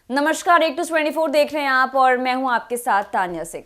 नमस्कार, एक टू 24 देख रहे हैं आप और मैं हूं आपके साथ तानिया सिंह।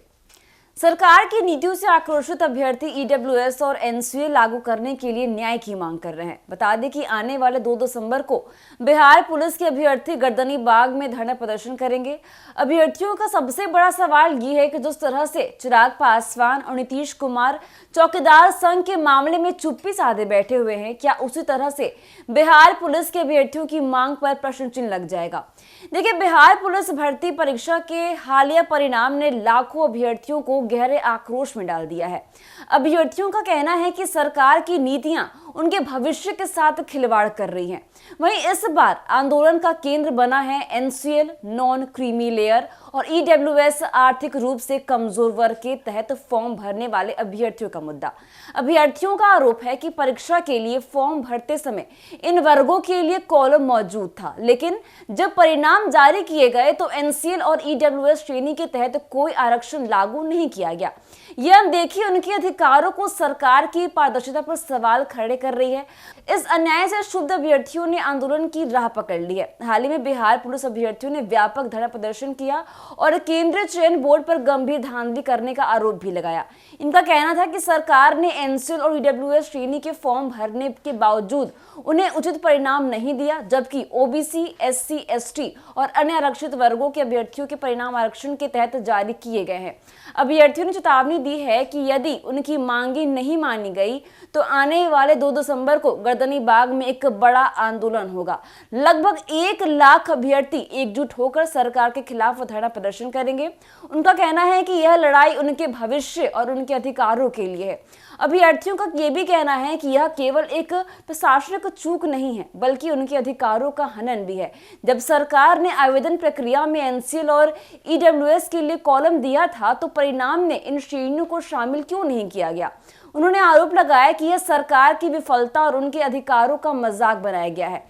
सरकार की नीतियों से आक्रोशित अभ्यर्थी ईडब्ल्यूएस और एनसीए लागू करने के लिए न्याय की मांग कर रहे हैं। बता दें कि आने वाले 2 दिसंबर को बिहार पुलिस के अभ्यर्थी गर्दनी बाग में धरना प्रदर्शन करेंगे। अभ्यर्थियों का सबसे बड़ा सवाल ये है कि जिस तरह से चिराग पासवान और नीतीश कुमार चौकीदार संघ के मामले में चुप्पी साधे बैठे हुए हैं, क्या उसी तरह से बिहार पुलिस के अभ्यर्थियों की मांग पर प्रश्न चिन्ह लग जाएगा। देखिए, बिहार पुलिस भर्ती परीक्षा के हालिया परिणाम ने लाखों अभ्यर्थियों को गहरे आक्रोश में डाल दिया है। अभ्यर्थियों का कहना है कि सरकार की नीतियां उनके भविष्य के साथ खिलवाड़ कर रही हैं। वहीं इस बार आंदोलन का केंद्र बना है एनसीएल, नॉन क्रीमी लेयर और ईडब्ल्यूएस आर्थिक रूप से कमजोर वर्ग के तहत फॉर्म भरने वाले अभ्यर्थियों का मुद्दा। अभ्यर्थियों का आरोप है कि परीक्षा के लिए फॉर्म भरते समय इन वर्गों के लिए कॉलम मौजूद था, लेकिन जब परिणाम जारी किए गए तो एनसीएल और ईडब्ल्यूएस श्रेणी के तहत कोई आरक्षण लागू नहीं किया गया। यह अनदेखी उनके अधिकारों को सरकार की पारदर्शिता पर सवाल खड़े कर रही है। इस अन्याय से क्षुब्ध अभ्यर्थियों ने आंदोलन की राह पकड़ ली है। हाल ही में बिहार पुलिस अभ्यर्थियों ने व्यापक धरना प्रदर्शन किया और केंद्रीय चयन बोर्ड पर गंभीर धांधली करने का आरोप भी लगाया। इनका कहना था कि सरकार ने एनसीएल और ईडब्ल्यूएस श्रेणी के फॉर्म भरने के बावजूद उन्हें उचित परिणाम नहीं दिया, जबकि ओबीसी, एससी, एसटी और अन्य आरक्षित वर्गों के अभ्यर्थियों के परिणाम आरक्षण के तहत जारी किए गए हैं। अभ्यर्थियों ने चेतावनी दी है कि यदि उनकी मांगे नहीं मानी गई तो आने वाले 2 दिसंबर को गर्दनी बाग में एक बड़ा आंदोलन होगा। लगभग 1 लाख अभ्यर्थी एकजुट होकर सरकार के खिलाफ धरना प्रदर्शन करेंगे। उनका कहना है कि यह लड़ाई उनके भविष्य और उनके अधिकारों के लिए है। अभ्यर्थियों का यह भी कहना है कि यह केवल एक प्रशासनिक चूक नहीं है, बल्कि उनके अधिकारों का हनन भी है। जब सरकार ने आवेदन प्रक्रिया में एनसीएल और ईडब्ल्यूएस के लिए कॉलम दिया था तो परिणाम में इन श्रेणियों को शामिल क्यों नहीं किया गया। उन्होंने आरोप लगाया कि यह सरकार की विफलता और उनके अधिकारों का मजाक बनाया गया है।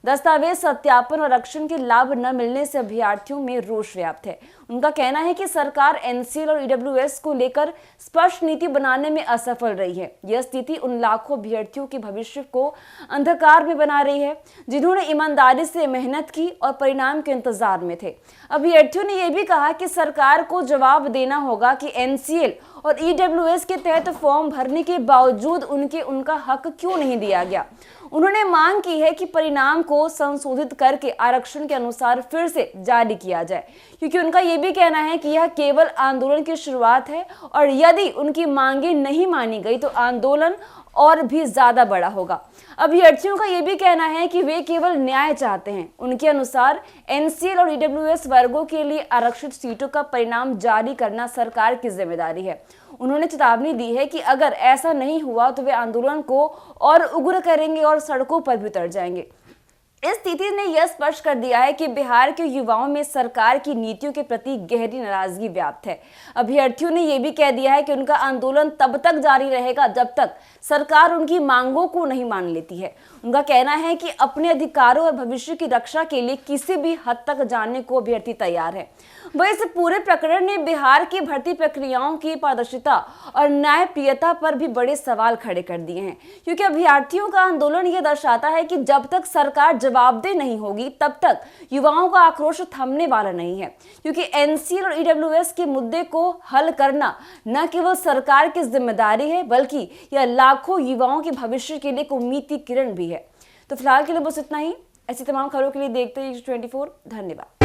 दस्तावेज सत्यापन और आरक्षण के लाभ न मिलने से अभ्यर्थियों में रोष व्याप्त है। उनका कहना है कि सरकार एनसीएल और ईडब्ल्यूएस को लेकर स्पष्ट नीति बनाने में असफल रही है। यह स्थिति उन लाखों अभ्यर्थियों के भविष्य को अंधकार में बना रही है, जिन्होंने ईमानदारी से मेहनत की और परिणाम के इंतजार में थे। अभ्यर्थियों ने यह भी कहा कि सरकार को जवाब देना होगा कि एनसीएल और ईडब्ल्यूएस के तहत फॉर्म भरने के बावजूद उनका हक क्यों नहीं दिया गया। उन्होंने मांग की है कि परिणाम को संशोधित करके आरक्षण के अनुसार फिर से जारी किया जाए, क्योंकि उनका यह भी कहना है कि यह केवल आंदोलन की शुरुआत है और यदि उनकी मांगे नहीं मानी गई तो आंदोलन और भी ज्यादा बड़ा होगा। अभ्यर्थियों का यह भी कहना है कि वे केवल न्याय चाहते हैं। उनके अनुसार एनसीएल और ईडब्ल्यूएस वर्गों के लिए आरक्षित सीटों का परिणाम जारी करना सरकार की जिम्मेदारी है। उन्होंने चेतावनी दी है कि अगर ऐसा नहीं हुआ तो वे आंदोलन को और उग्र करेंगे और सड़कों पर भी उतर जाएंगे। इस स्थिति ने यह स्पष्ट कर दिया है कि बिहार के युवाओं में सरकार की नीतियों के प्रति गहरी नाराजगी व्याप्त है। अभ्यर्थियों ने यह भी कह दिया है कि उनका आंदोलन तब तक जारी रहेगा जब तक सरकार उनकी मांगों को नहीं मान लेती है। उनका कहना है कि अपने अधिकारों और भविष्य की रक्षा के लिए किसी भी हद तक जाने को अभ्यर्थी तैयार है। वह इस पूरे प्रकरण ने बिहार की भर्ती प्रक्रियाओं की पारदर्शिता और न्यायप्रियता पर भी बड़े सवाल खड़े कर दिए हैं, क्योंकि अभ्यर्थियों का आंदोलन यह दर्शाता है कि जब तक सरकार जवाबदेह नहीं होगी तब तक युवाओं का आक्रोश थमने वाला नहीं है। क्योंकि एनसीएल और ईडब्ल्यूएस के मुद्दे को हल करना न केवल सरकार की जिम्मेदारी है, बल्कि यह लाखों युवाओं के भविष्य के लिए एक उम्मीद की किरण भी है। तो फिलहाल के लिए बस इतना ही। ऐसी तमाम खबरों के लिए देखते रहिए 24। धन्यवाद।